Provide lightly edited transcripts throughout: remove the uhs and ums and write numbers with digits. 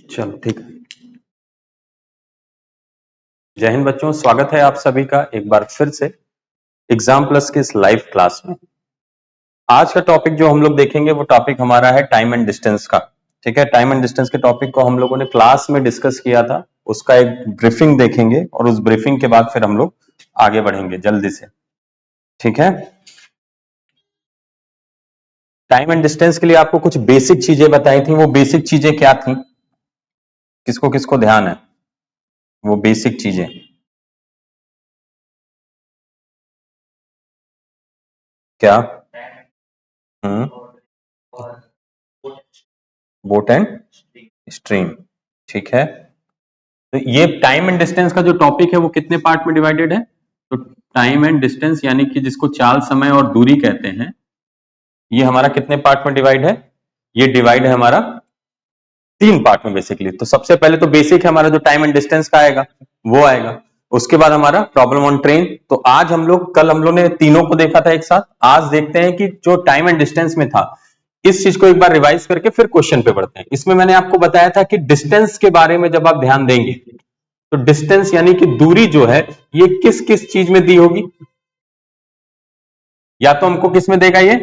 चलो ठीक है। जय हिंद बच्चों, स्वागत है आप सभी का एक बार फिर से एग्जाम प्लस के इस लाइव क्लास में। आज का टॉपिक जो हम लोग देखेंगे वो टॉपिक हमारा है टाइम एंड डिस्टेंस का। ठीक है, टाइम एंड डिस्टेंस के टॉपिक को हम लोगों ने क्लास में डिस्कस किया था, उसका एक ब्रीफिंग देखेंगे और उस ब्रीफिंग के बाद फिर हम लोग आगे बढ़ेंगे जल्दी से। ठीक है, टाइम एंड डिस्टेंस के लिए आपको कुछ बेसिक चीजें बताई थी। वो बेसिक चीजें क्या थी, किसको किसको ध्यान है वो बेसिक चीजें? क्या? Boat and stream. ठीक है, तो ये टाइम एंड डिस्टेंस का जो टॉपिक है वो कितने पार्ट में डिवाइडेड है? तो टाइम एंड डिस्टेंस यानी कि जिसको चाल, समय और दूरी कहते हैं, ये हमारा कितने पार्ट में डिवाइड है? ये डिवाइड है हमारा 3 पार्ट में बेसिकली। तो सबसे पहले तो बेसिक है हमारा जो टाइम एंड डिस्टेंस का आएगा वो आएगा, उसके बाद हमारा प्रॉब्लम ऑन ट्रेन। तो आज हम लोग, कल हम लोग ने तीनों को देखा था एक साथ, आज देखते हैं कि जो टाइम एंड डिस्टेंस में था इस चीज को एक बार रिवाइज करके फिर क्वेश्चन पे बढ़ते हैं। इसमें मैंने आपको बताया था कि डिस्टेंस के बारे में जब आप ध्यान देंगे तो डिस्टेंस यानी कि दूरी जो है ये किस किस चीज में दी होगी? या तो हमको किस में देगा ये?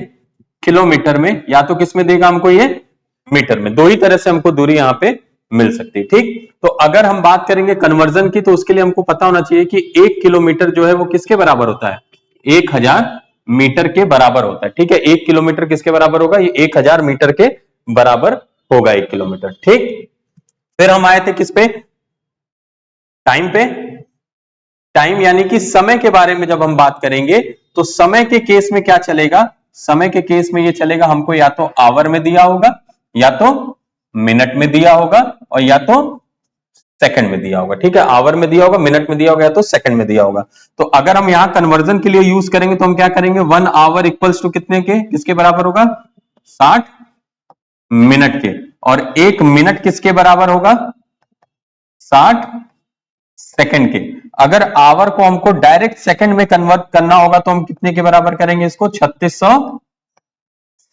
किलोमीटर में, या तो किस में देगा हमको ये? मीटर में। दो ही तरह से हमको दूरी यहां पे मिल सकती है। ठीक, तो अगर हम बात करेंगे कन्वर्जन की तो उसके लिए हमको पता होना चाहिए कि 1 किलोमीटर जो है वो किसके बराबर होता है? 1000 मीटर के बराबर होता है। ठीक है, 1 किलोमीटर किसके बराबर होगा? ये 1000 मीटर के बराबर होगा 1 किलोमीटर। ठीक, फिर हम आए थे किस पे? टाइम पे। टाइम यानी कि समय के बारे में जब हम बात करेंगे तो समय के केस में क्या चलेगा? समय के केस में ये चलेगा, हमको या तो आवर में दिया होगा, या तो मिनट में दिया होगा, और या तो सेकंड में दिया होगा। ठीक है, आवर में दिया होगा, मिनट में दिया होगा, या तो सेकंड में दिया होगा। तो अगर हम यहां कन्वर्जन के लिए यूज करेंगे तो हम क्या करेंगे? 1 आवर इक्वल्स टू कितने के, किसके बराबर होगा? 60 मिनट के। और 1 मिनट किसके बराबर होगा? 60 सेकंड के। अगर आवर को हमको डायरेक्ट सेकंड में कन्वर्ट करना होगा तो हम कितने के बराबर करेंगे इसको? 3600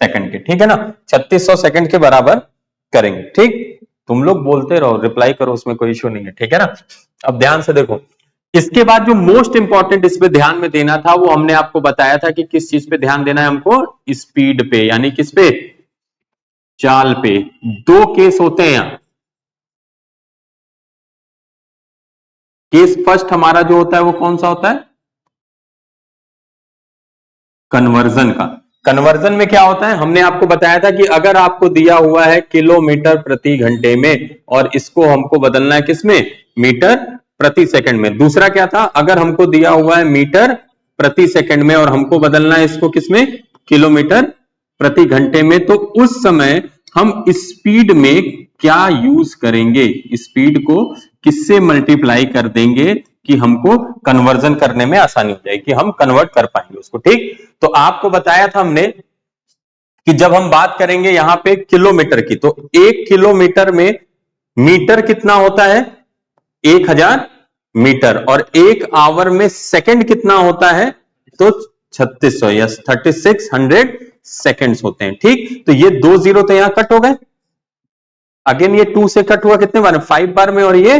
सेकंड के। ठीक है ना, 3600 सेकंड के बराबर करेंगे। ठीक, तुम लोग बोलते रहो, रिप्लाई करो, उसमें कोई इश्यू नहीं है। ठीक है ना, अब ध्यान से देखो, इसके बाद जो मोस्ट इंपॉर्टेंट इस पे ध्यान में देना था वो हमने आपको बताया था कि किस चीज पे ध्यान देना है हमको? स्पीड पे, यानी किस पे? चाल पे। दो केस होते हैं यहां। केस फर्स्ट हमारा जो होता है वो कौन सा होता है? कन्वर्जन का। कन्वर्जन में क्या होता है? हमने आपको बताया था कि अगर आपको दिया हुआ है किलोमीटर प्रति घंटे में और इसको हमको बदलना है किसमें? मीटर प्रति सेकंड में। दूसरा क्या था? अगर हमको दिया हुआ है मीटर प्रति सेकंड में और हमको बदलना है इसको किसमें? किलोमीटर प्रति घंटे में। तो उस समय हम स्पीड में क्या यूज करेंगे? स्पीड को किससे मल्टीप्लाई कर देंगे कि हमको कन्वर्जन करने में आसानी हो जाए, कि हम कन्वर्ट कर पाएंगे उसको। ठीक, तो आपको बताया था हमने कि जब हम बात करेंगे यहां पे किलोमीटर की तो 1 किलोमीटर में मीटर कितना होता है? 1000 मीटर। और 1 आवर में सेकंड कितना होता है? तो 3600 या 3600 सेकंड्स होते हैं। ठीक, तो ये 2 जीरो तो यहां कट हो गए। अगेन ये 2 से कट हुआ कितने बार में? 5 बार में, और ये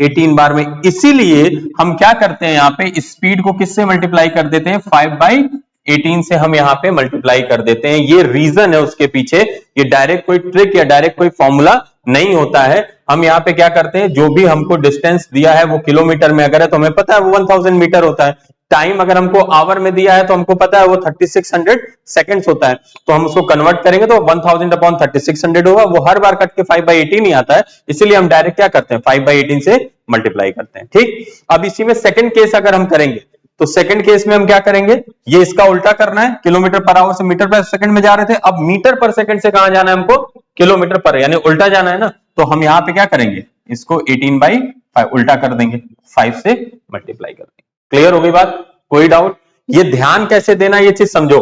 18 बार में। इसीलिए हम क्या करते हैं यहां पे? स्पीड को किससे मल्टीप्लाई कर देते हैं? 5/18 से हम यहां पे मल्टीप्लाई कर देते हैं। ये रीजन है उसके पीछे, ये डायरेक्ट कोई ट्रिक या डायरेक्ट कोई फॉर्मूला नहीं होता है। हम यहाँ पे क्या करते हैं, जो भी हमको डिस्टेंस दिया है वो किलोमीटर में अगर है तो हमें पता है वो 1000 मीटर होता है। टाइम अगर हमको आवर में दिया है तो हमको पता है वो 3600 सेकंड्स होता है। तो हम उसको कन्वर्ट करेंगे तो 1000 अपॉन 3600 होगा। वो हर बार कट के 5/18 ही आता है, इसीलिए हम डायरेक्ट क्या करते हैं? 5/18 से मल्टीप्लाई करते हैं। ठीक, अब इसी में सेकंड केस अगर हम करेंगे तो सेकंड केस में हम क्या करेंगे? ये इसका उल्टा करना है। किलोमीटर पर आवर से मीटर पर सेकंड में जा रहे थे, अब मीटर पर सेकंड से कहां जाना है हमको? किलोमीटर पर, यानी उल्टा जाना है ना। तो हम यहां पे क्या करेंगे? इसको 18/5 उल्टा कर देंगे, 5 से मल्टीप्लाई कर देंगे। क्लियर हो गई बात? कोई डाउट? ये ध्यान कैसे देना ये चीज समझो।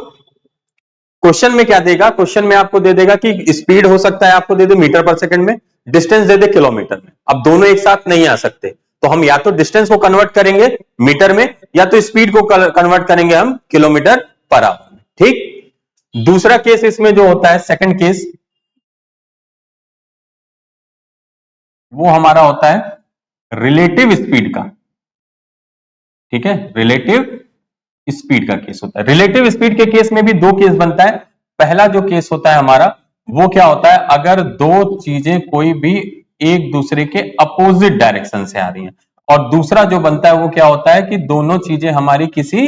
क्वेश्चन में क्या देगा? क्वेश्चन में आपको दे देगा कि स्पीड हो सकता है आपको दे दे मीटर पर सेकंड में, डिस्टेंस दे दे किलोमीटर में। अब दोनों एक साथ नहीं आ सकते, तो हम या तो डिस्टेंस को कन्वर्ट करेंगे मीटर में, या तो स्पीड को कन्वर्ट करेंगे हम किलोमीटर पर आवर में। ठीक, दूसरा केस इसमें जो होता है सेकंड केस, वो हमारा होता है रिलेटिव स्पीड का। ठीक है, रिलेटिव स्पीड का केस होता है। रिलेटिव स्पीड के केस में भी दो केस बनता है। पहला जो केस होता है हमारा, वो क्या होता है, अगर दो चीजें कोई भी एक दूसरे के अपोजिट डायरेक्शन से आ रही हैं, और दूसरा जो बनता है वो क्या होता है कि दोनों चीजें हमारी किसी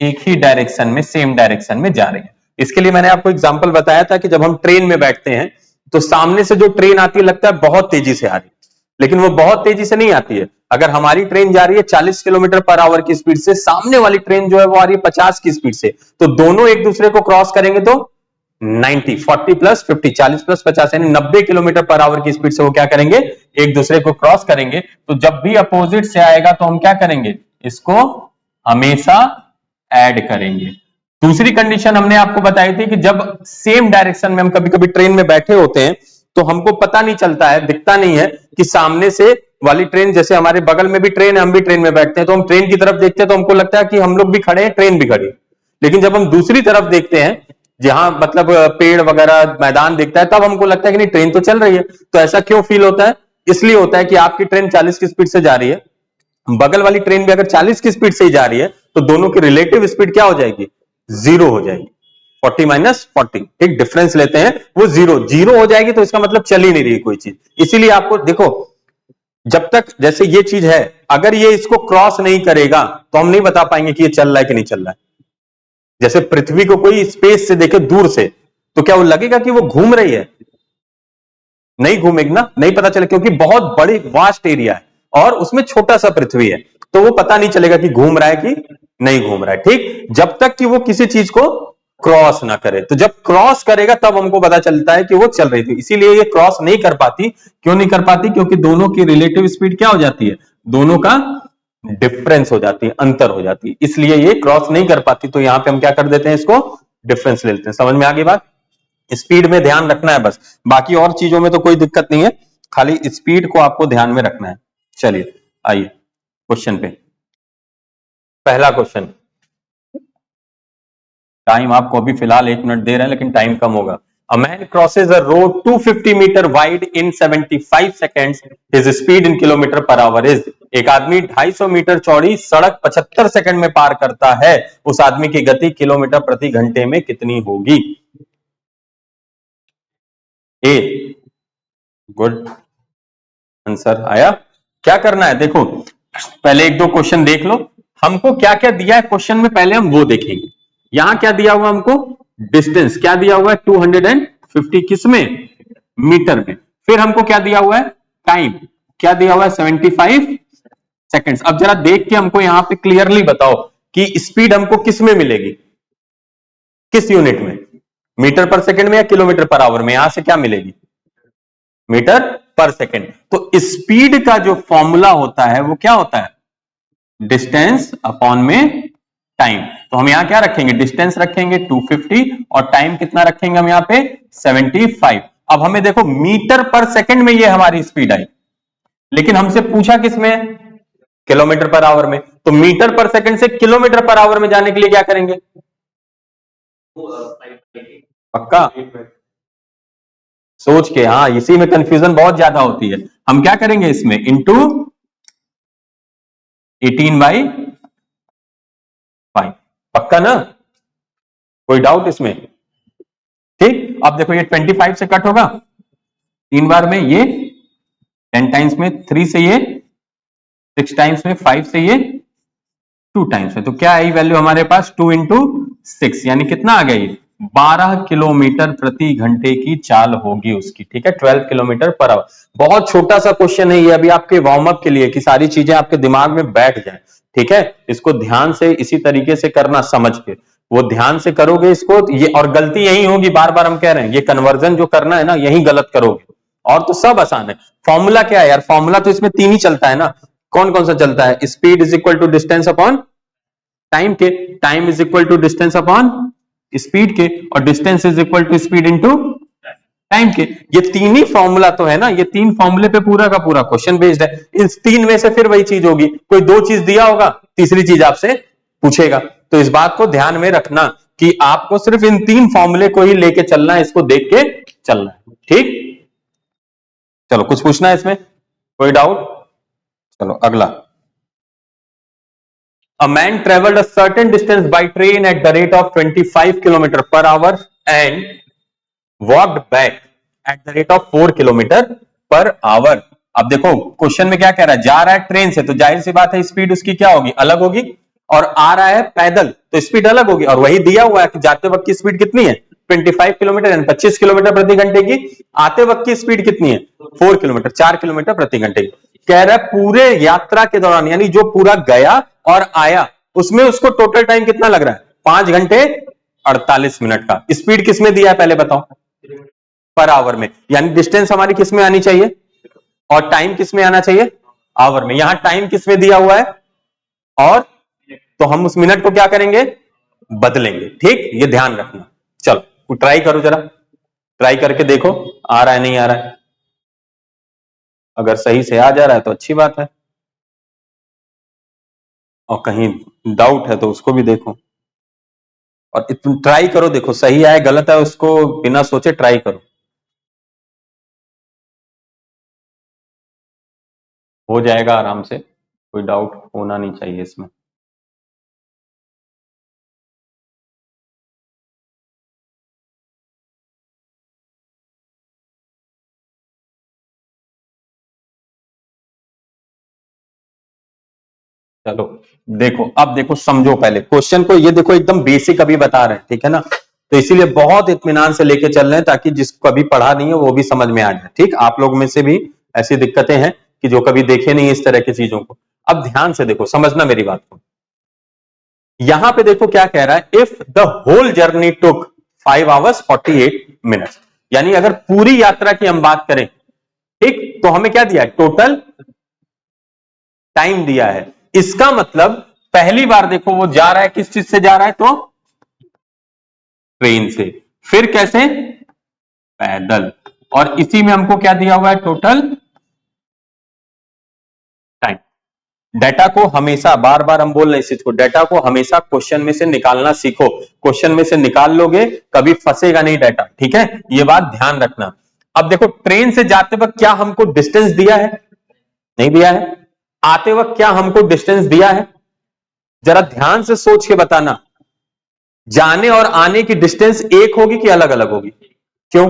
एक ही डायरेक्शन में, सेम डायरेक्शन में जा रही हैं। इसके लिए मैंने आपको एग्जांपल बताया था कि जब हम ट्रेन में बैठते हैं तो सामने से जो ट्रेन आती है लगता है बहुत तेजी से आ रही है, लेकिन वो बहुत तेजी से नहीं आती है। अगर हमारी ट्रेन जा रही है 40 किलोमीटर पर आवर की स्पीड से, सामने वाली ट्रेन जो है वो आ रही है 50 की स्पीड से, तो दोनों एक दूसरे को क्रॉस करेंगे तो 90, 40 प्लस 50, 40 प्लस 50 यानी 90 किलोमीटर पर आवर की स्पीड से वो क्या करेंगे, एक दूसरे को क्रॉस करेंगे। तो जब भी अपोजिट से आएगा तो हम क्या करेंगे, इसको हमेशा ऐड करेंगे। दूसरी कंडीशन हमने आपको बताई थी कि जब सेम डायरेक्शन में हम कभी कभी ट्रेन में बैठे होते हैं तो हमको पता नहीं चलता है, दिखता नहीं है कि सामने से वाली ट्रेन, जैसे हमारे बगल में भी ट्रेन है, हम भी ट्रेन में बैठते हैं तो हम ट्रेन की तरफ देखते हैं तो हमको लगता है कि हम लोग भी खड़े हैं, ट्रेन भी खड़ी है। लेकिन जब हम दूसरी तरफ देखते हैं, जहां मतलब पेड़ वगैरह मैदान दिखता है, तब हमको लगता है कि नहीं ट्रेन तो चल रही है। तो ऐसा क्यों फील होता है, इसलिए होता है कि आपकी ट्रेन 40 की स्पीड से जा रही है, बगल वाली ट्रेन भी अगर 40 की स्पीड से ही जा रही है तो दोनों की रिलेटिव स्पीड क्या हो जाएगी, जीरो हो जाएगी। 40 माइनस 40, एक डिफरेंस लेते हैं, वो जीरो जीरो हो जाएगी, तो इसका मतलब चल ही नहीं रही कोई चीज। इसीलिए आपको देखो, जब तक जैसे ये चीज है, अगर ये इसको क्रॉस नहीं करेगा तो हम नहीं बता पाएंगे कि ये चल रहा है कि नहीं चल रहा है। जैसे पृथ्वी को कोई स्पेस से देखे दूर से, तो क्या वो लगेगा कि वो घूम रही है, नहीं घूमेगी ना, नहीं पता चले, क्योंकि बहुत बड़ी वास्ट एरिया है और उसमें छोटा सा पृथ्वी है, तो वो पता नहीं चलेगा कि घूम रहा है कि नहीं घूम रहा है। ठीक, जब तक कि वो किसी चीज को क्रॉस ना करे। तो जब क्रॉस करेगा तब हमको पता चलता है कि वो चल रही थी। इसीलिए ये क्रॉस नहीं कर पाती। क्यों नहीं कर पाती, क्योंकि दोनों की रिलेटिव स्पीड क्या हो जाती है, दोनों का डिफरेंस हो जाती है, अंतर हो जाती है, इसलिए ये क्रॉस नहीं कर पाती। तो यहां पे हम क्या कर देते हैं, इसको डिफरेंस ले लेते हैं। समझ में आ गई बात। स्पीड में ध्यान रखना है बस, बाकी और चीजों में तो कोई दिक्कत नहीं है, खाली स्पीड को आपको ध्यान में रखना है। चलिए आइए क्वेश्चन पे। पहला क्वेश्चन, टाइम आपको अभी फिलहाल 1 मिनट दे रहे हैं, लेकिन टाइम कम होगा। A man crosses a road 250 metre wide in 75 seconds. His speed in kilometre per hour is। एक आदमी 250 मीटर चौड़ी सड़क 75 सेकंड में पार करता है, उस आदमी की गति किलोमीटर प्रति घंटे में कितनी होगी। ए, गुड आंसर आया। क्या करना है, देखो पहले एक दो क्वेश्चन देख लो, हमको क्या क्या दिया है क्वेश्चन में, पहले हम वो देखेंगे। यहां क्या दिया हुआ हमको, डिस्टेंस क्या दिया हुआ है 250, किसमें, मीटर में। फिर हमको क्या दिया हुआ है, टाइम क्या दिया हुआ है 75 सेकंड्स। अब जरा देख के हमको यहां पे क्लियरली बताओ कि स्पीड हमको किस में मिलेगी, किस यूनिट में, मीटर पर सेकंड में या किलोमीटर पर आवर में। यहां से क्या मिलेगी, मीटर पर सेकंड। तो स्पीड का जो फॉर्मूला होता है वो क्या होता है, डिस्टेंस अपॉन में टाइम। तो हम यहां क्या रखेंगे, डिस्टेंस रखेंगे 250 और टाइम कितना रखेंगे हम यहां पे 75। अब हमें देखो मीटर पर सेकंड में ये हमारी स्पीड आई, लेकिन हमसे पूछा किसमें, किलोमीटर पर आवर में। तो मीटर पर सेकंड से किलोमीटर पर आवर में जाने के लिए क्या करेंगे, पक्का सोच के, हाँ इसी में कंफ्यूजन बहुत ज्यादा होती है। हम क्या करेंगे इसमें, इंटू 18/5, पक्का ना, कोई डाउट इसमें। ठीक, अब देखो ये 25 से कट होगा 3 बार में, ये 10 टाइम्स में, 3 से ये 6 टाइम्स में, 5 से ये 2 टाइम्स में। तो क्या आई वैल्यू हमारे पास, 2 इंटू 6, यानी कितना आ गई, 12 किलोमीटर प्रति घंटे की चाल होगी उसकी। ठीक है, 12 किलोमीटर पर आवर। बहुत छोटा सा क्वेश्चन है ये, अभी आपके वार्म अप के लिए, कि सारी चीजें आपके दिमाग में बैठ जाए। ठीक है, इसको ध्यान से इसी तरीके से करना, समझ के, वो ध्यान से करोगे इसको ये, और गलती यही होगी, बार बार हम कह रहे हैं, ये कन्वर्जन जो करना है ना, यही गलत करोगे, और तो सब आसान है। फॉर्मूला क्या है यार, फॉर्मूला तो इसमें 3 ही चलता है ना। कौन कौन सा चलता है, speed is equal to distance upon time के, time is equal to distance upon speed के, और distance is equal to speed into time के। ये 3 ही फॉर्मूला तो है ना, ये 3 फॉर्मूले पे पूरा का पूरा क्वेश्चन बेस्ड है। इन 3 में से फिर वही चीज होगी, कोई 2 चीज दिया होगा, तीसरी चीज आपसे पूछेगा। तो इस बात को ध्यान में रखना कि आपको सिर्फ इन 3 फॉर्मूले को ही लेके चलना है, इसको देख के चलना है। ठीक, चलो कुछ पूछना है इसमें, कोई डाउट? चलो अगला। A man traveled a certain distance by train at the rate of 25 kilometre per our and walked back at the rate of 4 kilometre per our. अब देखो क्वेश्चन में क्या कह रहा है, जा रहा है ट्रेन से तो जाहिर सी बात है स्पीड उसकी क्या होगी, अलग होगी, और आ रहा है पैदल तो स्पीड अलग होगी, और वही दिया हुआ है कि जाते वक्त की स्पीड कितनी है 25 किलोमीटर यानी 25 किलोमीटर प्रति घंटे की, आते वक्त की स्पीड कितनी है 4 किलोमीटर 4 किलोमीटर प्रति घंटे की। कह रहा है पूरे यात्रा के दौरान यानी जो पूरा गया और आया उसमें उसको टोटल टाइम कितना लग रहा है 5 घंटे 48 मिनट का। स्पीड किसमें दिया है पहले बताओ, पर आवर में, यानी डिस्टेंस हमारी किसमें आनी चाहिए और टाइम किसमें आना चाहिए, आवर में। यहां टाइम किसमें दिया हुआ है और, तो हम उस मिनट को क्या करेंगे बदलेंगे, ठीक, ये ध्यान रखना। चलो ट्राई करो जरा, ट्राई करके देखो आ रहा है नहीं आ रहा है, अगर सही से आ जा रहा है तो अच्छी बात है, और कहीं डाउट है तो उसको भी देखो, और तुम ट्राई करो, देखो सही है गलत है उसको बिना सोचे ट्राई करो, हो जाएगा आराम से, कोई डाउट होना नहीं चाहिए इसमें। चलो देखो, अब देखो समझो पहले क्वेश्चन को, ये देखो एकदम बेसिक अभी बता रहे हैं, ठीक है ना, तो इसीलिए बहुत इत्मीनान से लेके चल रहे हैं ताकि जिसको कभी पढ़ा नहीं है वो भी समझ में आ जाए, ठीक। आप लोग में से भी ऐसी दिक्कतें हैं कि जो कभी देखे नहीं इस तरह की चीजों को। अब ध्यान से देखो, समझना मेरी बात को, यहां पे देखो क्या कह रहा है, if the whole journey took 5 hours 48 minutes, यानी अगर पूरी यात्रा की हम बात करें, ठीक, तो हमें क्या दिया है टोटल टाइम दिया है। इसका मतलब पहली बार देखो वो जा रहा है किस चीज से जा रहा है, तो ट्रेन से, फिर कैसे पैदल, और इसी में हमको क्या दिया हुआ है टोटल टाइम। डाटा को हमेशा, बार बार हम बोल रहे हैं इस चीज को, डाटा को हमेशा क्वेश्चन में से निकालना सीखो, क्वेश्चन में से निकाल लोगे कभी फंसेगा नहीं डाटा, ठीक है, ये बात ध्यान रखना। अब देखो ट्रेन से जाते वक्त क्या हमको डिस्टेंस दिया है, नहीं दिया है, आते वक्त क्या हमको डिस्टेंस दिया है, जरा ध्यान से सोच के बताना, जाने और आने की डिस्टेंस एक होगी कि अलग अलग होगी, क्यों,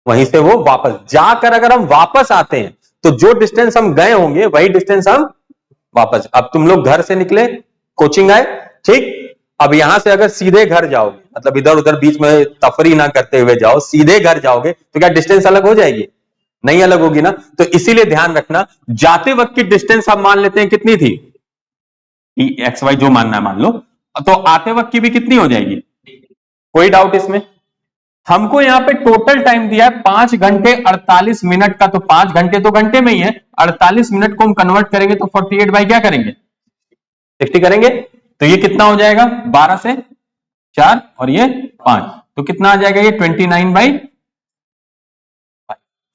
वहीं से वो वापस जाकर अगर हम वापस आते हैं तो जो डिस्टेंस हम गए होंगे वही डिस्टेंस हम वापस, अब तुम लोग घर से निकले कोचिंग आए, ठीक, अब यहां से अगर सीधे घर जाओगे, मतलब इधर उधर बीच में तफरी ना करते हुए जाओ, सीधे घर जाओगे तो क्या डिस्टेंस अलग हो जाएगी, नहीं अलग होगी ना। तो इसीलिए ध्यान रखना, जाते वक्त की डिस्टेंस हम मान लेते हैं कितनी थी एक्स वाई जो मानना है मान लो, तो आते वक्त की भी कितनी हो जाएगी, कोई डाउट इसमें। हमको यहाँ पे टोटल टाइम दिया है 5 घंटे 48 मिनट का, तो 5 घंटे तो घंटे में ही है, 48 मिनट को हम कन्वर्ट करेंगे तो 48 बाई क्या करेंगे 60 करेंगे, तो ये कितना हो जाएगा 12 से 4 और ये 5, तो कितना आ जाएगा ये 29 बाई।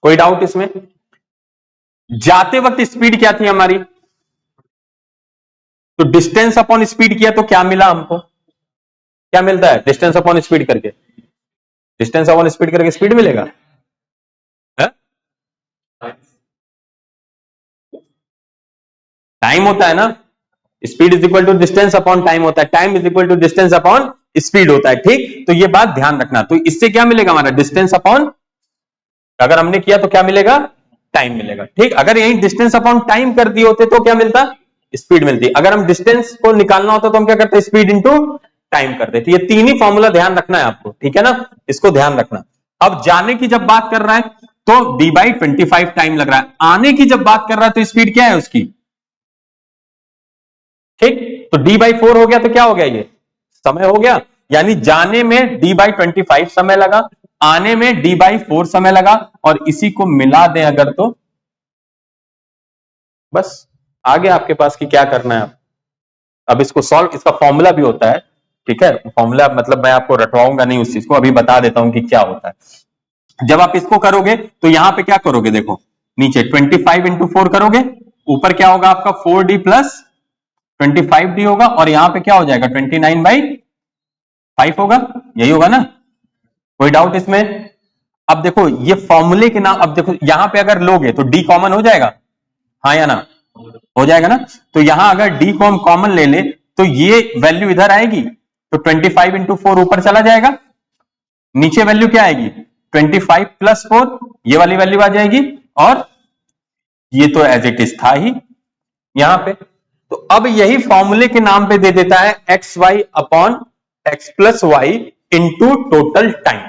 कोई डाउट इसमें। जाते वक्त स्पीड क्या थी हमारी, तो डिस्टेंस अपॉन स्पीड किया तो क्या मिला हमको, क्या मिलता है डिस्टेंस अपॉन स्पीड करके, डिस्टेंस अपॉन स्पीड करके स्पीड मिलेगा है? टाइम होता है ना, speed is equal to distance upon time होता है, time is equal to distance upon speed होता है, ठीक, तो ये बात ध्यान रखना। तो इससे क्या मिलेगा हमारा डिस्टेंस अपॉन, अगर हमने किया तो क्या मिलेगा टाइम मिलेगा, ठीक। अगर यही डिस्टेंस अपॉन टाइम कर दिए होते तो क्या मिलता स्पीड मिलती, अगर हम डिस्टेंस को निकालना होता तो हम क्या करते स्पीड इंटू टाइम करते थे। ये तीन ही फॉर्मूला ध्यान रखना है आपको, ठीक है ना, इसको ध्यान रखना। अब जाने की जब बात कर रहा है तो d/25 टाइम लग रहा है, आने की जब बात कर रहा है तो स्पीड क्या है उसकी, ठीक, तो d/4 हो गया तो क्या हो गया ये समय हो गया, यानी जाने में d/25 समय लगा, आने में d/4 समय लगा, और इसी को मिला दें अगर तो बस आगे आपके पास कि क्या करना है। अब इसको सॉल्व, इसका फॉर्मूला भी होता है, ठीक है, फॉर्मूला मतलब मैं आपको रटवाऊंगा नहीं उस चीज को, अभी बता देता हूं कि क्या होता है। जब आप इसको करोगे तो यहां पे क्या करोगे, देखो नीचे 25 इंटू 4 करोगे, ऊपर क्या होगा आपका 4d प्लस 25d होगा, और यहां पे क्या हो जाएगा 29/5 होगा, यही होगा ना, कोई डाउट इसमें। अब देखो ये फॉर्मूले के नाम, अब देखो यहां पे अगर लोगे तो डी कॉमन हो जाएगा, हाँ या ना, हो जाएगा ना। तो यहां अगर डी को हम कॉमन ले ले तो ये वैल्यू इधर आएगी, तो 25 इंटू 4 ऊपर चला जाएगा, नीचे वैल्यू क्या आएगी 25 प्लस 4, ये वाली वैल्यू आ जाएगी, और ये तो एज इट इज था ही यहां पे। तो अब यही फॉर्मूले के नाम पे दे देता है X Y upon X plus Y into total time.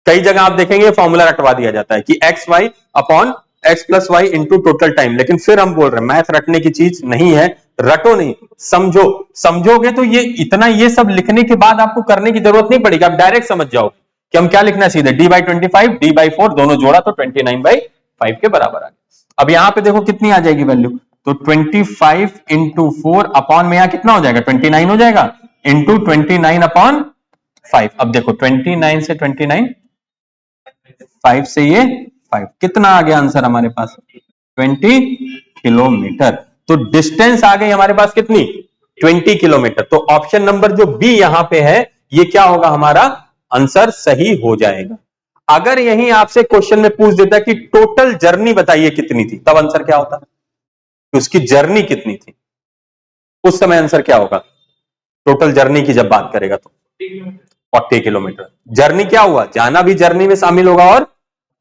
कई जगह आप देखेंगे फॉर्मूला रटवा दिया जाता है कि X Y upon X plus Y into total time, लेकिन फिर हम बोल रहे हैं मैथ रटने की चीज नहीं है, रटो नहीं, समझो। समझोगे तो ये इतना ये सब लिखने के बाद आपको करने की जरूरत नहीं पड़ेगी, आप डायरेक्ट समझ जाओगे कि हम क्या लिखना सीधे डी बाई 25 डी बाई 4 दोनों जोड़ा तो 29/5 के बराबर आ गया। अब यहां पे देखो कितनी आ जाएगी वैल्यू, तो 25 इंटू 4 अपॉन में यहां कितना हो जाएगा 29 हो जाएगा, इंटू 29 अपॉन 5। अब देखो 29 से 29, 5 से ये 5, कितना आ गया आंसर हमारे पास 20 किलोमीटर। तो डिस्टेंस आ गई हमारे पास कितनी 20 किलोमीटर। तो ऑप्शन नंबर जो बी यहां पे है ये क्या होगा हमारा आंसर सही हो जाएगा। अगर यही आपसे क्वेश्चन में पूछ देता कि टोटल जर्नी बताइए कितनी थी, तब आंसर क्या होता, उसकी जर्नी कितनी थी, उस समय आंसर क्या होगा टोटल जर्नी की जब बात करेगा तो 40 किलोमीटर। जर्नी क्या हुआ, जाना भी जर्नी में शामिल होगा और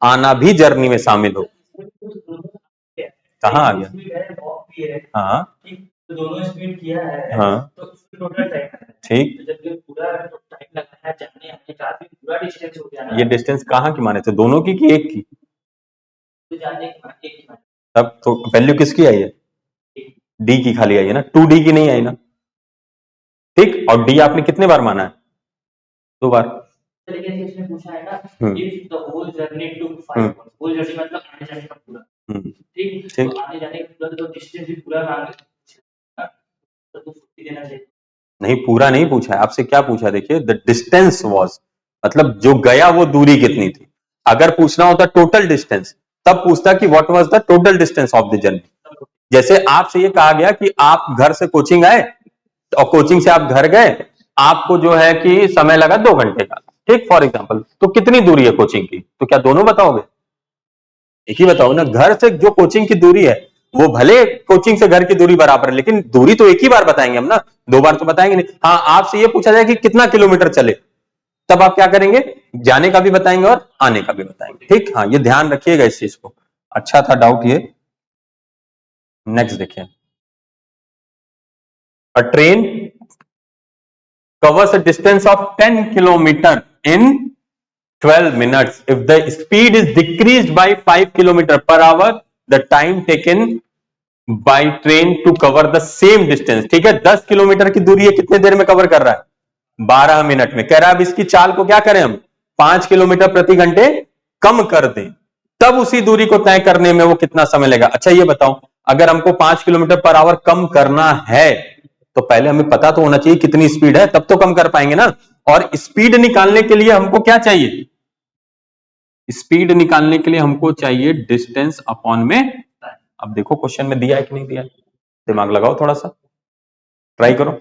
आना भी जर्नी में शामिल होगा। कहाँ आ गया, हाँ तो दोनों स्पीड किया है, हाँ तो टोटल टाइम है ठीक, तो जब ये पूरा टाइम लगा है जाने आने का, फिर पूरा डिस्टेंस हो गया ना। ये डिस्टेंस कहाँ की माने थे, दोनों की कि एक की, तो जाने की एक की तब तो वैल्यू किसकी आई है डी की खाली आई है ना, 2D की नहीं आई ना, ठीक। और डी आपने कितने बार माना है 2 बार। तरीके से इसने पूछा है ना, hmm if the whole journey took 5 hours, whole journey मतलब आने जाने का पूरा, ठीक, ठीक, तो आने जाने का पूरा तो डिस्टेंस भी पूरा मांग तो 50 देना चाहिए। नहीं पूरा नहीं पूछा है आपसे, क्या पूछा है देखिए, द डिस्टेंस वॉज, मतलब जो गया वो दूरी कितनी थी। अगर पूछना होता टोटल डिस्टेंस तब पूछता कि what was the total distance of the journey. जैसे आपसे ये कहा गया कि आप घर से कोचिंग आए और कोचिंग से आप घर गए, आपको जो है कि समय लगा 2 घंटे का, ठीक फॉर एग्जाम्पल, तो कितनी दूरी है कोचिंग की, तो क्या दोनों बताओगे, एक ही बताओ ना। घर से जो कोचिंग की दूरी है वो भले कोचिंग से घर की दूरी बराबर है, लेकिन दूरी तो एक ही बार बताएंगे हम ना, 2 बार तो बताएंगे नहीं। हाँ आपसे ये पूछा जाए कि कितना किलोमीटर चले, तब आप क्या करेंगे, जाने का भी बताएंगे और आने का भी बताएंगे, ठीक। हाँ ये ध्यान रखिएगा इस चीज को, अच्छा था डाउट ये। नेक्स्ट देखिए, अ train covers a distance of 10 kilometer in 12 minutes. If the speed is decreased by 5 kilometer per hour, the time taken by train to cover the same distance, ठीक है 10 किलोमीटर की दूरी है कितने देर में कवर कर रहा है 12 मिनट में। कह रहा है अब इसकी चाल को क्या करें हम 5 किलोमीटर प्रति घंटे कम कर दें, तब उसी दूरी को तय करने में वो कितना समय लेगा। अच्छा ये बताओ अगर हमको 5 किलोमीटर पर आवर कम करना है तो पहले हमें पता तो होना चाहिए कितनी स्पीड है, तब तो कम कर पाएंगे ना। और स्पीड निकालने के लिए हमको क्या चाहिए, स्पीड निकालने के लिए हमको चाहिए डिस्टेंस अपॉन में। अब देखो क्वेश्चन में दिया है कि नहीं दिया है, दिमाग लगाओ थोड़ा सा, ट्राई करो,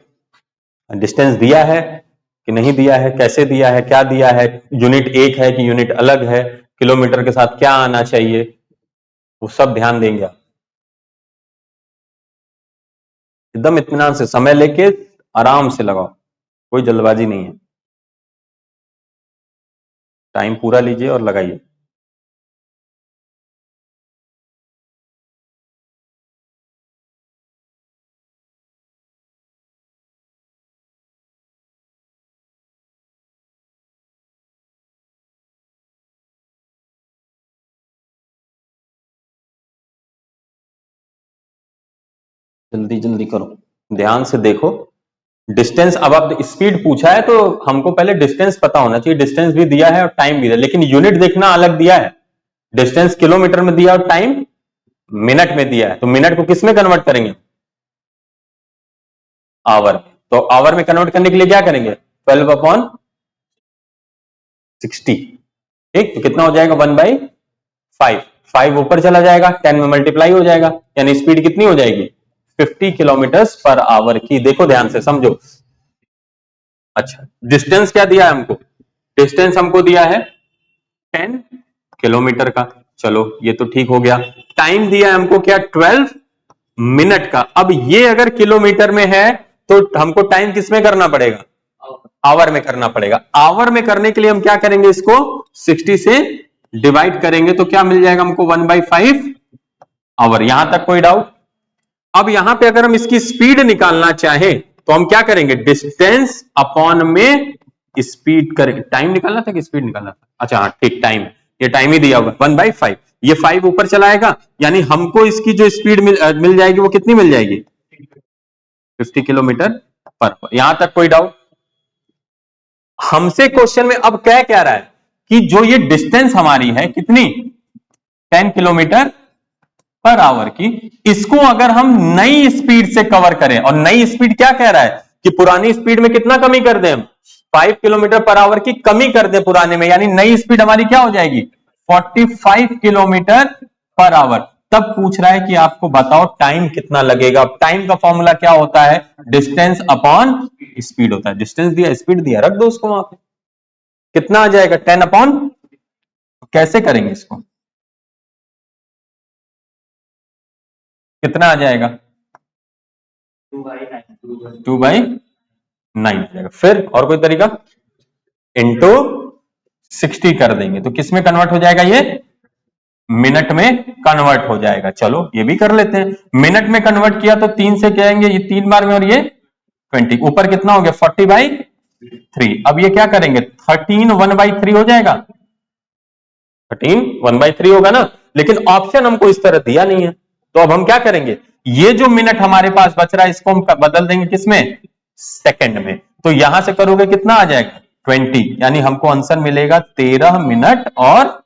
डिस्टेंस दिया है कि नहीं दिया है, कैसे दिया है, क्या दिया है, यूनिट एक है कि यूनिट अलग है, किलोमीटर के साथ क्या आना चाहिए, वो सब ध्यान देंगे आप। एकदम इत्मीनान से समय लेके आराम से लगाओ, कोई जल्दबाजी नहीं है, टाइम पूरा लीजिए और लगाइए। जल्दी जल्दी करो, ध्यान से देखो। डिस्टेंस, अब आप स्पीड पूछा है तो हमको पहले डिस्टेंस पता होना चाहिए, डिस्टेंस भी दिया है और टाइम भी दिया, लेकिन यूनिट देखना अलग दिया है। डिस्टेंस किलोमीटर में दिया और टाइम मिनट में दिया है, तो मिनट को किस में कन्वर्ट करेंगे आवर। तो आवर में कन्वर्ट करने के लिए क्या करेंगे 12 अपॉन 60, ठीक। तो कितना हो जाएगा 1/5, 5 ऊपर चला जाएगा 10 में मल्टीप्लाई हो जाएगा, यानी स्पीड कितनी हो जाएगी 50 किलोमीटर पर आवर की। देखो ध्यान से समझो। अच्छा डिस्टेंस क्या दिया है हमको, डिस्टेंस हमको दिया है 10 किलोमीटर का। चलो ये तो ठीक हो गया। टाइम दिया है हमको क्या, 12 मिनट का। अब ये अगर किलोमीटर में है तो हमको टाइम किस में करना पड़ेगा, आवर में करना पड़ेगा। आवर में करने के लिए हम क्या करेंगे, इसको 60 से डिवाइड करेंगे तो क्या मिल जाएगा हमको, 1/5 आवर। यहां तक कोई डाउट? अब यहां पे अगर हम इसकी स्पीड निकालना चाहें तो हम क्या करेंगे, डिस्टेंस अपॉन में स्पीड करेंगे। टाइम निकालना था कि स्पीड निकालना था? अच्छा हाँ ठीक, टाइम, ये टाइम ही दिया होगा 1/5। ये 5 ऊपर चला आएगा, यानी हमको इसकी जो स्पीड मिल जाएगी वो कितनी मिल जाएगी, 50 किलोमीटर पर। यहां तक कोई डाउट? हमसे क्वेश्चन में अब क्या कह रहा है कि जो ये डिस्टेंस हमारी है कितनी, 10 किलोमीटर पर आवर की, इसको अगर हम नई स्पीड से कवर करें, और नई स्पीड क्या कह रहा है कि पुरानी स्पीड में कितना कमी कर दें हम, 5 किलोमीटर पर आवर की कमी कर दें पुराने में, यानी नई स्पीड हमारी क्या हो जाएगी, 45 किलोमीटर पर आवर। तब पूछ रहा है कि आपको बताओ टाइम कितना लगेगा। टाइम का फॉर्मूला क्या होता है, डिस्टेंस अपॉन स्पीड होता है। डिस्टेंस दिया, स्पीड दिया, रख दो उसको वहां पे, कितना आ जाएगा, 10 अपॉन, कैसे करेंगे इसको, कितना आ जाएगा, 2/9 आ जाएगा। फिर और कोई तरीका, इंटू 60 कर देंगे तो किस में कन्वर्ट हो जाएगा, ये मिनट में कन्वर्ट हो जाएगा। चलो ये भी कर लेते हैं। मिनट में कन्वर्ट किया तो 3 से कहेंगे, ये 3 बार में, और ये 20, ऊपर कितना हो गया, 40/3। अब ये क्या करेंगे, 13 1/3 हो जाएगा, 13 1/3 होगा ना। लेकिन ऑप्शन हमको इस तरह दिया नहीं है, तो अब हम क्या करेंगे, ये जो मिनट हमारे पास बच रहा है इसको हम बदल देंगे किसमें, सेकंड में। तो यहां से करोगे कितना आ जाएगा, 20, यानी हमको आंसर मिलेगा 13 मिनट और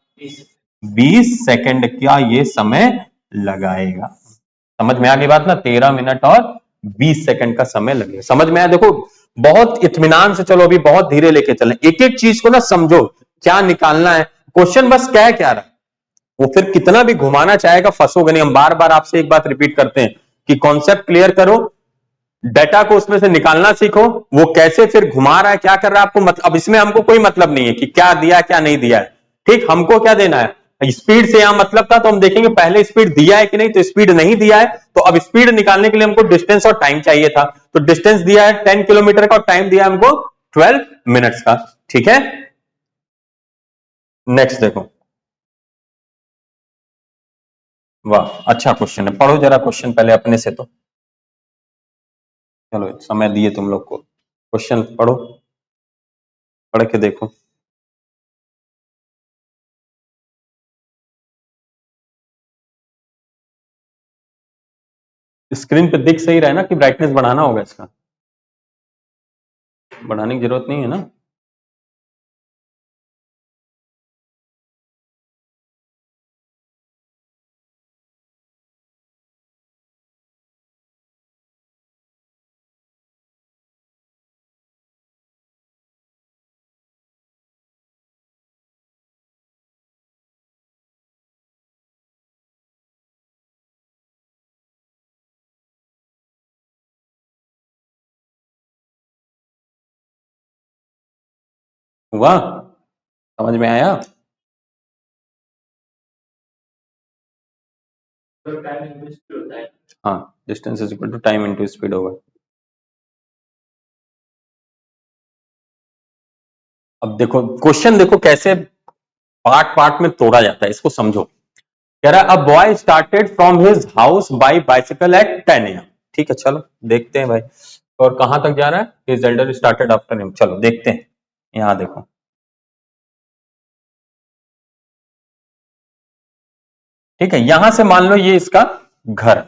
20 सेकंड का ये समय लगाएगा। समझ में आ गई बात ना, 13 मिनट और 20 सेकंड का समय लगेगा। समझ में आया? देखो बहुत इत्मीनान से चलो, अभी बहुत धीरे लेके चलें, एक एक चीज को ना समझो क्या निकालना है। क्वेश्चन बस क्या रहा है, वो फिर कितना भी घुमाना चाहेगा फंसोगे नहीं। हम बार बार आपसे एक बात रिपीट करते हैं कि कॉन्सेप्ट क्लियर करो, डाटा को उसमें से निकालना सीखो, वो कैसे फिर घुमा रहा है, क्या कर रहा है आपको मतलब, अब इसमें हमको कोई मतलब नहीं है कि क्या दिया क्या नहीं दिया है। ठीक, हमको क्या देना है, स्पीड से यहां मतलब था तो हम देखेंगे पहले स्पीड दिया है कि नहीं, तो स्पीड नहीं दिया है, तो अब स्पीड निकालने के लिए हमको डिस्टेंस और टाइम चाहिए था। तो डिस्टेंस दिया है 10 किलोमीटर का और टाइम दिया है हमको 12 मिनट्स का। ठीक है, नेक्स्ट देखो। वाह अच्छा क्वेश्चन है, पढ़ो जरा क्वेश्चन पहले अपने से। तो चलो समय दिए तुम लोग को, क्वेश्चन पढ़ो, पढ़ के देखो। स्क्रीन पे दिख सही रहा है ना, कि ब्राइटनेस बढ़ाना होगा इसका, बढ़ाने की जरूरत नहीं है ना। हुआ, समझ में आया? हाँ, distance is equal to time into speed होगा। अब देखो क्वेश्चन, देखो कैसे पार्ट पार्ट में तोड़ा जाता है, इसको समझो। कह रहा है a boy started from his house by bicycle at 10 AM। ठीक है चलो देखते हैं भाई, और कहां तक जा रहा है, his Elder started after him. चलो देखते हैं, यहां देखो, ठीक है, यहां से मान लो ये इसका घर,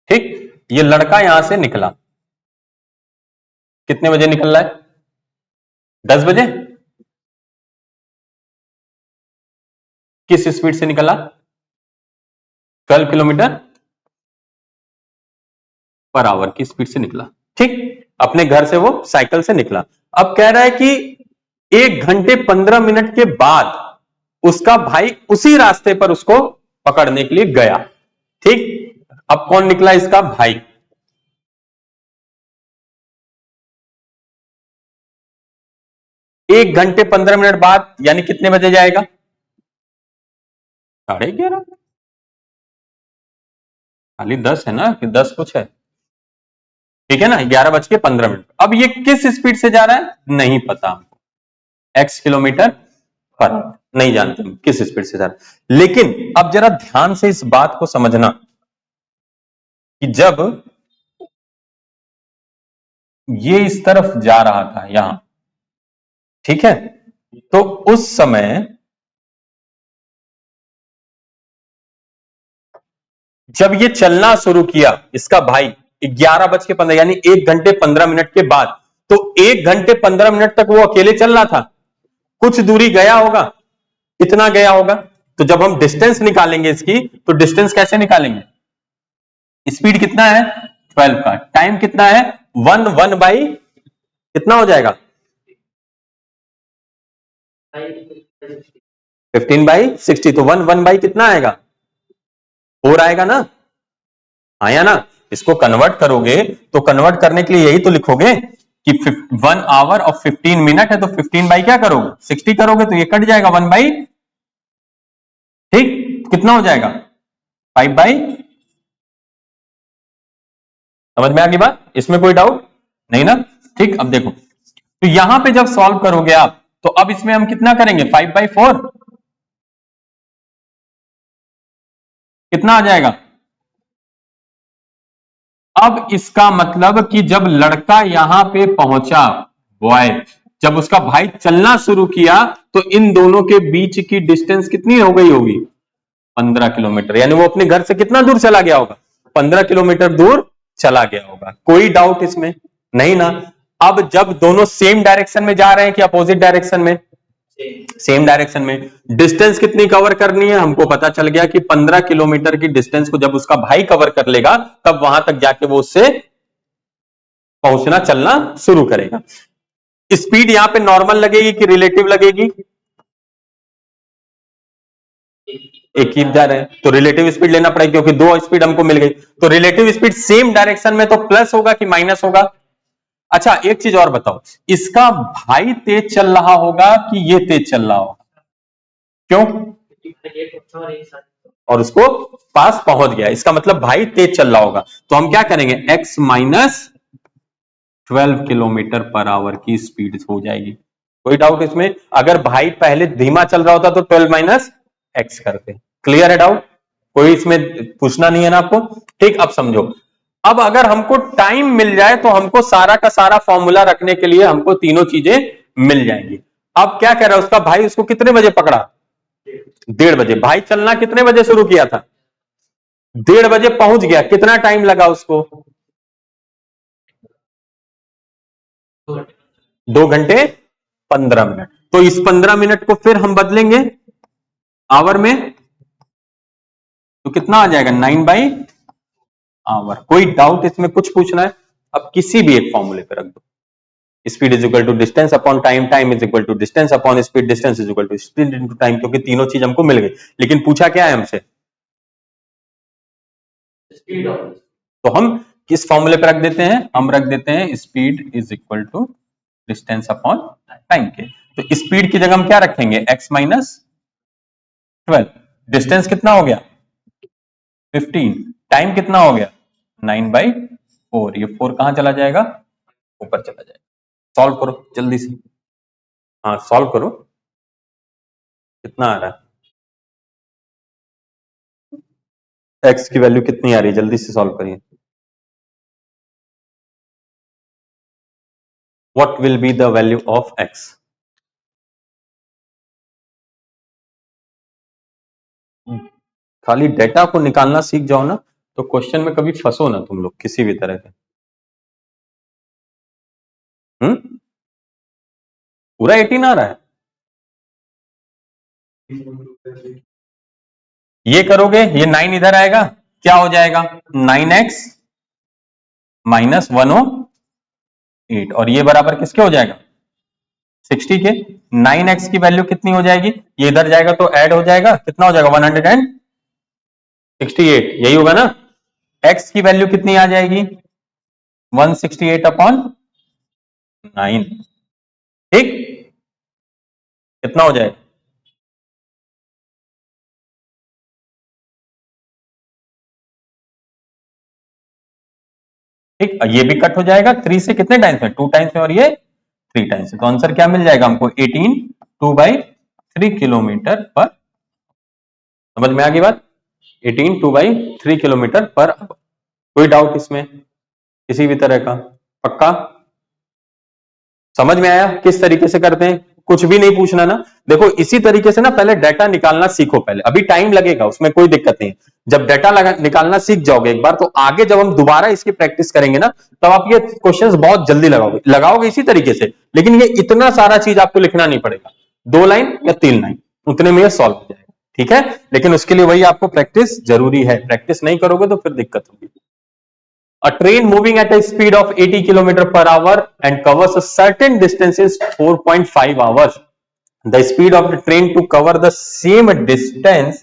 ठीक, ये लड़का यहां से निकला, कितने बजे निकल रहा है, 10 बजे। किस स्पीड से निकला, 12 किलोमीटर पर आवर की स्पीड से निकला। ठीक, अपने घर से वो साइकिल से निकला। अब कह रहा है कि 1 घंटे 15 मिनट के बाद उसका भाई उसी रास्ते पर उसको पकड़ने के लिए गया। ठीक, अब कौन निकला, इसका भाई। 1 घंटे 15 मिनट बाद यानी कितने बजे जाएगा? 11:30। खाली 10 है ना कि 10 कुछ है? ठीक है ना, 11:15। अब ये किस स्पीड से जा रहा है नहीं पता हमको, x किलोमीटर पर नहीं जानते हम किस स्पीड से जा रहा है। लेकिन अब जरा ध्यान से इस बात को समझना कि जब ये इस तरफ जा रहा था यहां, ठीक है, तो उस समय जब ये चलना शुरू किया इसका भाई 11:15 यानी 1 घंटे 15 मिनट के बाद, तो 1 घंटे 15 मिनट तक वो अकेले चल रहा था, कुछ दूरी गया होगा, कितना गया होगा? तो जब हम डिस्टेंस निकालेंगे इसकी, तो डिस्टेंस कैसे निकालेंगे? स्पीड कितना है 12 का, टाइम कितना है 1 बाई कितना हो जाएगा 15/60, तो 1 बाई कितना आएगा 4 आएगा ना, आया ना। इसको कन्वर्ट करोगे तो कन्वर्ट करने के लिए यही तो लिखोगे कि 1 आवर और 15 मिनट है, तो 15 बाई क्या करोगे 60 करोगे, तो ये कट जाएगा 1 बाई, ठीक, कितना हो जाएगा 5 बाई। समझ में आ गई बात? इसमें कोई डाउट नहीं ना? ठीक, अब देखो, तो यहां पे जब सॉल्व करोगे आप, तो अब इसमें हम कितना करेंगे 5/4, कितना आ जाएगा? अब इसका मतलब कि जब लड़का यहां पे पहुंचा, बॉय, जब उसका भाई चलना शुरू किया, तो इन दोनों के बीच की डिस्टेंस कितनी हो गई होगी 15 किलोमीटर, यानी वो अपने घर से कितना दूर चला गया होगा 15 किलोमीटर दूर चला गया होगा। कोई डाउट इसमें नहीं ना? अब जब दोनों सेम डायरेक्शन में जा रहे हैं कि अपोजिट डायरेक्शन में? सेम डायरेक्शन में। डिस्टेंस कितनी कवर करनी है हमको पता चल गया कि 15 किलोमीटर की डिस्टेंस को जब उसका भाई कवर कर लेगा, तब वहां तक जाके वो उससे पहुंचना चलना शुरू करेगा। स्पीड यहां पे नॉर्मल लगेगी कि रिलेटिव लगेगी? एक ही जा रहे हैं तो रिलेटिव स्पीड लेना पड़ेगा, क्योंकि दो स्पीड हमको मिल गई। तो रिलेटिव स्पीड सेम डायरेक्शन में तो प्लस होगा कि माइनस होगा? अच्छा, एक चीज और बताओ, इसका भाई तेज चल रहा होगा कि ये तेज चल रहा होगा? क्यों? और उसको पास पहुंच गया, इसका मतलब भाई तेज चल रहा होगा। तो हम क्या करेंगे, x minus 12 kilometre per our की स्पीड हो जाएगी। कोई डाउट इसमें? अगर भाई पहले धीमा चल रहा होता तो 12 माइनस एक्स करते। क्लियर है डाउट? कोई इसमें पूछना नहीं है ना आपको? ठीक, अब समझो। अब अगर हमको टाइम मिल जाए तो हमको सारा का सारा फॉर्मूला रखने के लिए हमको तीनों चीजें मिल जाएंगी। अब क्या कह रहा है उसका भाई, उसको कितने बजे पकड़ा 1:30 बजे। भाई चलना कितने बजे शुरू किया था 1:30 बजे, पहुंच गया, कितना टाइम लगा उसको 2 घंटे 15 मिनट। तो इस 15 मिनट को फिर हम बदलेंगे आवर में, तो कितना आ जाएगा 9/आवर। कोई डाउट इसमें कुछ पूछना है? अब किसी भी एक फॉर्मूले पे रख दो, speed is equal to distance upon time, time is equal to distance upon speed, distance is equal to speed into time, क्योंकि तीनों चीज हमको मिल गई। लेकिन पूछा क्या है हमसे, स्पीड। तो हम किस फॉर्मूले पे रख देते हैं, हम रख देते हैं speed is equal to distance upon time के। तो स्पीड की जगह हम क्या रखेंगे x माइनस 12, डिस्टेंस कितना हो गया 15, टाइम कितना हो गया 9/4। ये 4 कहां चला जाएगा, ऊपर चला जाएगा। सॉल्व करो जल्दी से, हाँ सॉल्व करो, कितना आ रहा है, x की वैल्यू कितनी आ रही है, जल्दी से सॉल्व करिए। What will be the value of x? खाली डेटा को निकालना सीख जाओ ना, तो क्वेश्चन में कभी फंसो ना तुम लोग किसी भी तरह के। पूरा 18 आ रहा है? ये करोगे, ये 9 इधर आएगा, क्या हो जाएगा 9x माइनस 108, और ये बराबर किसके हो जाएगा 60 के। 9x की वैल्यू कितनी हो जाएगी, ये इधर जाएगा तो ऐड हो जाएगा, कितना हो जाएगा 168, यही होगा ना। x की वैल्यू कितनी आ जाएगी 168 अपॉन 9, ठीक। कितना हो जाएगा? ठीक, ये भी कट हो जाएगा 3 से, कितने टाइम्स में? 2 टाइम्स में, और ये 3 टाइम्स में। तो आंसर क्या मिल जाएगा हमको? 18 2/3 किलोमीटर पर। समझ में आ गई बात? 18 2/3 किलोमीटर पर। कोई डाउट इसमें किसी भी तरह का? पक्का समझ में आया किस तरीके से करते हैं? कुछ भी नहीं पूछना ना। देखो इसी तरीके से ना पहले डाटा निकालना सीखो। पहले अभी टाइम लगेगा, उसमें कोई दिक्कत नहीं। जब डाटा निकालना सीख जाओगे एक बार, तो आगे जब हम दोबारा इसकी प्रैक्टिस करेंगे ना, तब आप ये क्वेश्चंस बहुत जल्दी लगाओगे इसी तरीके से। लेकिन ये इतना सारा चीज आपको लिखना नहीं पड़ेगा, 2 लाइन या 3 लाइन, उतने में ये सॉल्व हो जाएगा। ठीक है, लेकिन उसके लिए वही आपको प्रैक्टिस जरूरी है। प्रैक्टिस नहीं करोगे तो फिर दिक्कत होगी। A train moving at a speed of 80 km per hour and covers a certain distance in 4.5 hours. The speed of the train to cover the same distance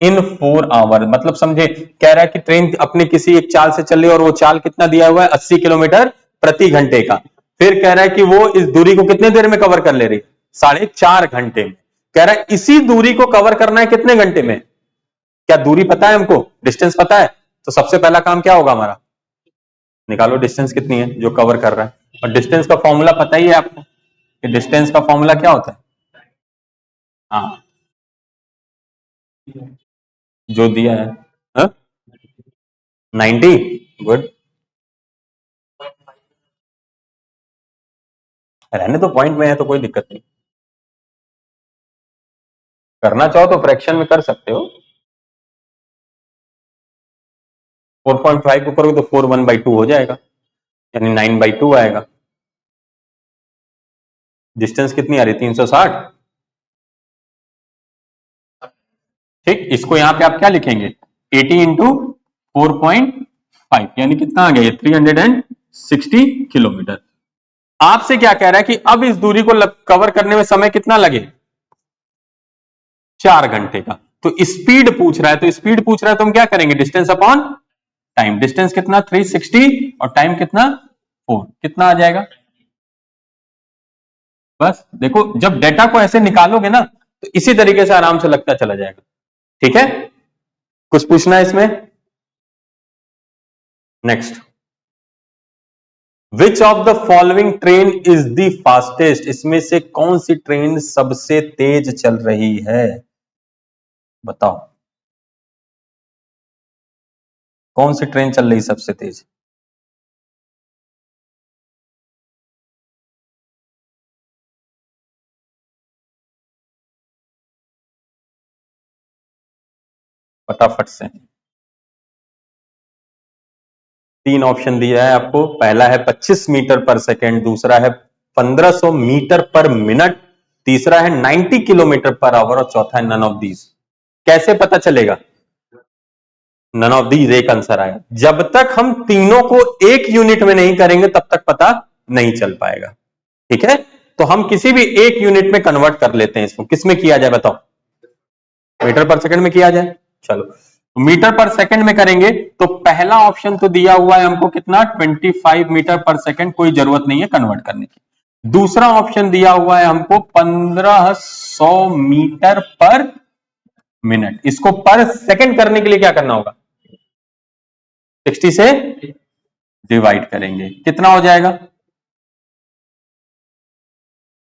in 4 hours. मतलब समझे, कह रहा है कि ट्रेन अपने किसी एक चाल से चल रही है, और वो चाल कितना दिया हुआ है? 80 किलोमीटर प्रति घंटे का। फिर कह रहा है कि वो इस दूरी को कितने देर में कवर कर ले रही है? 4.5 घंटे में। कह रहा है इसी दूरी को कवर करना है कितने घंटे में? क्या दूरी पता है हमको? डिस्टेंस पता है? तो सबसे पहला काम क्या होगा हमारा? निकालो डिस्टेंस कितनी है जो कवर कर रहा है। और डिस्टेंस का फॉर्मूला पता ही है आपको कि डिस्टेंस का फॉर्मूला क्या होता है? हाँ, जो दिया है, हाँ? 90। गुड, रहने तो पॉइंट में है तो कोई दिक्कत नहीं। करना चाहो तो फ्रैक्शन में कर सकते हो। 4.5 को करोगे तो 4 1/2 हो जाएगा, यानी 9/2 आएगा। डिस्टेंस कितनी आ रही? 360। ठीक, इसको यहां पे आप क्या लिखेंगे? 80 इंटू 4.5, यानी कितना आ गया? ये 360 किलोमीटर। आपसे क्या कह रहा है कि अब इस दूरी को कवर करने में समय कितना लगे? 4 घंटे का। तो स्पीड पूछ रहा है, तो स्पीड पूछ रहा है तो हम क्या करेंगे? Distance upon time. डिस्टेंस कितना? 360, और टाइम कितना? 4। कितना आ जाएगा? बस देखो, जब डेटा को ऐसे निकालोगे ना, तो इसी तरीके से आराम से लगता चला जाएगा। ठीक है, कुछ पूछना है इसमें? Next, which of the following train is the fastest? इसमें से कौन सी ट्रेन सबसे तेज चल रही है? बताओ, कौन सी ट्रेन चल रही सबसे तेज? फटाफट से, 3 ऑप्शन दिया है आपको। पहला है 25 मीटर पर सेकेंड, दूसरा है 1500 मीटर पर मिनट, तीसरा है 90 किलोमीटर पर आवर, और चौथा है नन ऑफ दीज। कैसे पता चलेगा? नन ऑफ दीज एक आंसर आएगा। जब तक हम तीनों को एक यूनिट में नहीं करेंगे तब तक पता नहीं चल पाएगा। ठीक है, तो हम किसी भी एक यूनिट में कन्वर्ट कर लेते हैं इसको। किस में किया जाए बताओ? मीटर पर सेकंड में किया जाए। चलो, मीटर पर सेकंड में करेंगे तो पहला ऑप्शन तो दिया हुआ है हमको कितना? 25 मीटर पर सेकंड, कोई जरूरत नहीं है कन्वर्ट करने की। दूसरा ऑप्शन दिया हुआ है हमको 1500 मीटर पर मिनट। इसको पर सेकंड करने के लिए क्या करना होगा? 60 से डिवाइड करेंगे, कितना हो जाएगा?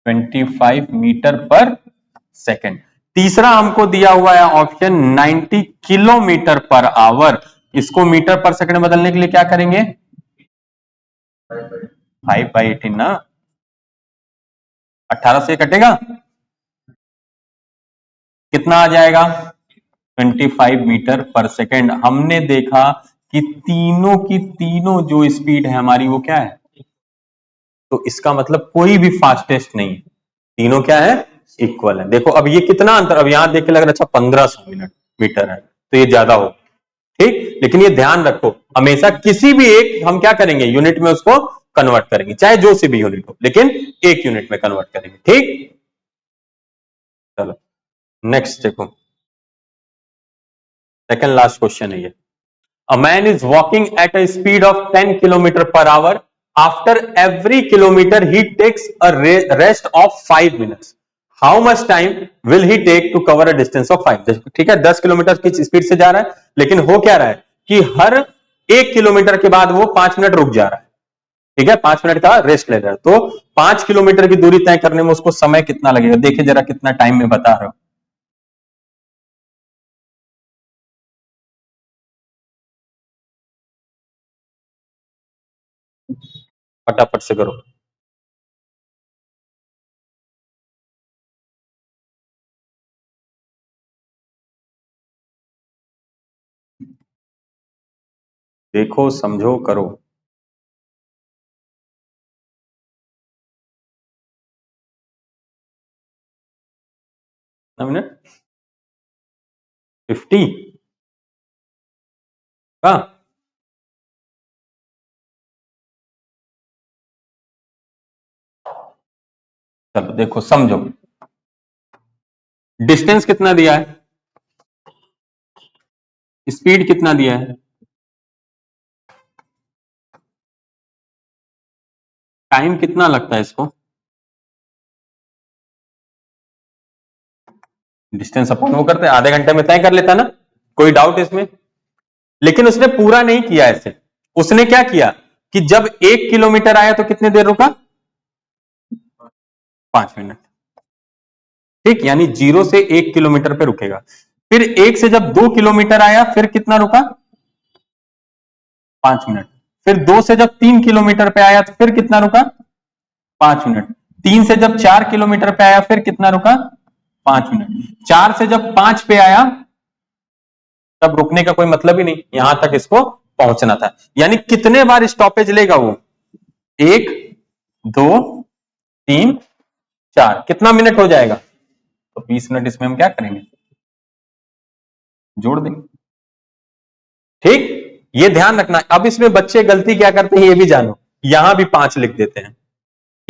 25 मीटर पर सेकंड। तीसरा हमको दिया हुआ है ऑप्शन 90 किलोमीटर पर आवर। इसको मीटर पर सेकंड बदलने के लिए क्या करेंगे? 5/18 ना, 18 से कटेगा, कितना आ जाएगा? 25 मीटर पर सेकंड। हमने देखा कि तीनों की तीनों जो स्पीड है हमारी वो क्या है? तो इसका मतलब कोई भी फास्टेस्ट नहीं है, तीनों क्या है? इक्वल है। देखो अब ये कितना अंतर, अब यहां देख के लग रहा है अच्छा 1500 मीटर है तो ये ज्यादा हो। ठीक, लेकिन ये ध्यान रखो, हमेशा किसी भी एक हम क्या करेंगे? यूनिट में उसको कन्वर्ट करेंगे, चाहे जो सी भी यूनिट हो, लेकिन एक यूनिट में कन्वर्ट करेंगे। ठीक, चलो नेक्स्ट देखो, सेकंड लास्ट क्वेश्चन है ये। A man is walking at a speed of 10 km per hour. After every kilometer, he takes a rest of 5 minutes. How much time will he take to cover a distance of 5। ठीक है, 10 kilometre की speed से जा रहा है, लेकिन हो क्या रहा है कि हर 1 किलोमीटर के बाद वो 5 मिनट रुक जा रहा है। ठीक है, 5 मिनट का रेस्ट ले रहा है, तो 5 किलोमीटर की दूरी तय करने में उसको समय कितना लगेगा, देखिए जरा कितना टाइम में बता रहा हूं। फटाफट से करो। देखो, समझो, करो। मिनट 50 का। चलो देखो, समझो, डिस्टेंस कितना दिया है, स्पीड कितना दिया है, टाइम कितना लगता है इसको, डिस्टेंस अपन वो करते हैं आधे घंटे में तय कर लेता ना, कोई डाउट इसमें। लेकिन उसने पूरा नहीं किया ऐसे, उसने क्या किया कि जब 1 किलोमीटर आया तो कितने देर रुका, 5 मिनट। ठीक, यानी 0 से 1 किलोमीटर पे रुकेगा। फिर 1 से जब 2 किलोमीटर आया फिर कितना रुका, 5 मिनट। फिर 2 से जब 3 किलोमीटर पे आया तो फिर कितना रुका, 5 मिनट। 3 से जब 4 किलोमीटर पे आया फिर कितना रुका, 5 मिनट। 4 से जब 5 पे आया तब रुकने का कोई मतलब ही नहीं, यहां तक इसको पहुंचना था। यानी कितने बार स्टॉपेज लेगा वो, 1, 2, 3, 4, कितना मिनट हो जाएगा, तो 20 मिनट। इसमें हम क्या करेंगे, जोड़ देंगे। ठीक, ये ध्यान रखना। अब इसमें बच्चे गलती क्या करते हैं ये भी जानो, यहां भी 5 लिख देते हैं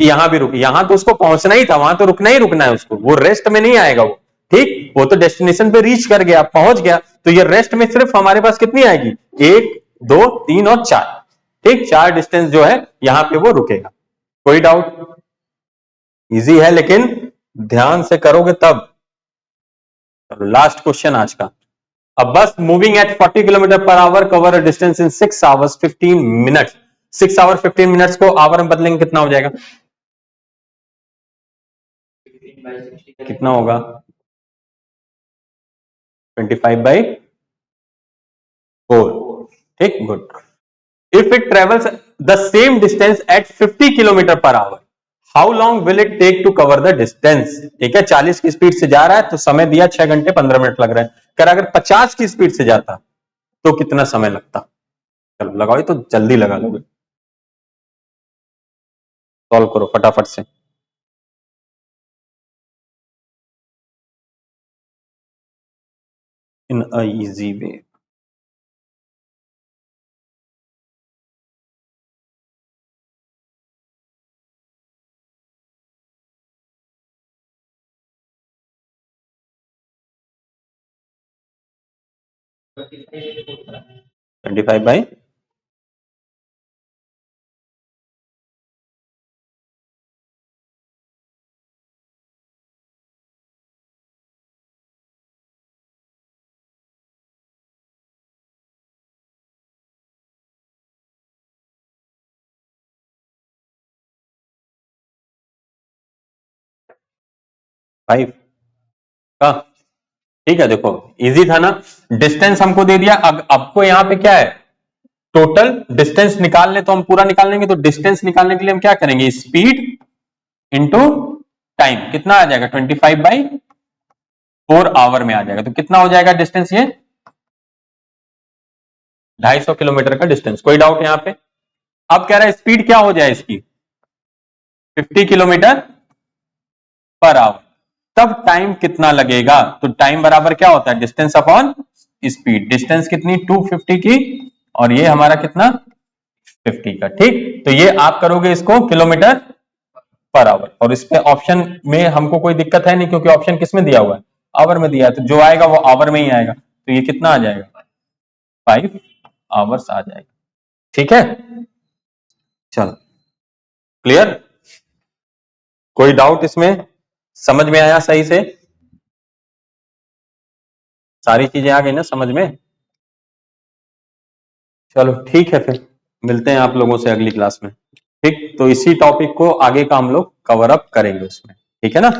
कि यहां भी रुक, यहां तो उसको पहुंचना ही था, वहां तो रुकना ही रुकना है उसको, वो रेस्ट में नहीं आएगा वो। ठीक, वो तो डेस्टिनेशन पे रीच कर गया, पहुंच गया, तो ये रेस्ट में सिर्फ हमारे पास कितनी आएगी, 1, 2, 3 और 4। ठीक, 4 डिस्टेंस जो है यहां पे वो रुकेगा। कोई डाउट, इजी है लेकिन ध्यान से करोगे तब। चलो लास्ट क्वेश्चन आज का। अब bus moving at 40 kilometre per hour cover a distance in 6 hours 15 minutes. 6 hour 15 minutes को आवर में बदलेंगे कितना हो जाएगा, 15/60 कितना होगा, 25/4। ठीक, good. If it travels the same distance at 50 kilometre per hour, how long will it take to cover the distance. ठीक है, 40 की स्पीड से जा रहा है तो समय दिया 6 घंटे 15 मिनट लग रहा है। अगर 50 की स्पीड से जाता तो कितना समय लगता। चलो लगाओ, ये तो जल्दी लगा लोगे, सॉल्व करो फटाफट से। इन अ इजी वे। होता है। 25/, 5 का। ठीक है, देखो इजी था ना, डिस्टेंस हमको दे दिया। अब आपको यहां पे क्या है, टोटल डिस्टेंस निकालने, तो हम पूरा निकाल लेंगे। तो डिस्टेंस निकालने के लिए हम क्या करेंगे, स्पीड इंटू टाइम, कितना आ जाएगा, 25/4 आवर में आ जाएगा। तो कितना हो जाएगा डिस्टेंस, ये 250 किलोमीटर का डिस्टेंस। कोई डाउट यहां पे। अब कह रहा है स्पीड क्या हो जाए इसकी, 50 किलोमीटर पर आवर, तब टाइम कितना लगेगा। तो टाइम बराबर क्या होता है, डिस्टेंस अपॉन स्पीड। डिस्टेंस कितनी, 250 की, और ये हमारा कितना, 50 का। ठीक, तो ये आप करोगे इसको किलोमीटर पर आवर, और इसमें ऑप्शन में हमको कोई दिक्कत है नहीं, क्योंकि ऑप्शन किस में दिया हुआ है, आवर में दिया है। तो जो आएगा वो आवर में ही आएगा। तो ये कितना आ जाएगा, 5 आवर्स आ जाएगा। ठीक है, चलो क्लियर, कोई डाउट इसमें। समझ में आया सही से? सारी चीजें आ गई ना समझ में? चलो ठीक है, फिर मिलते हैं आप लोगों से अगली क्लास में। ठीक, तो इसी टॉपिक को आगे का हम लोग कवर अप करेंगे उसमें, ठीक है ना?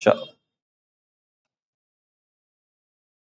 चलो।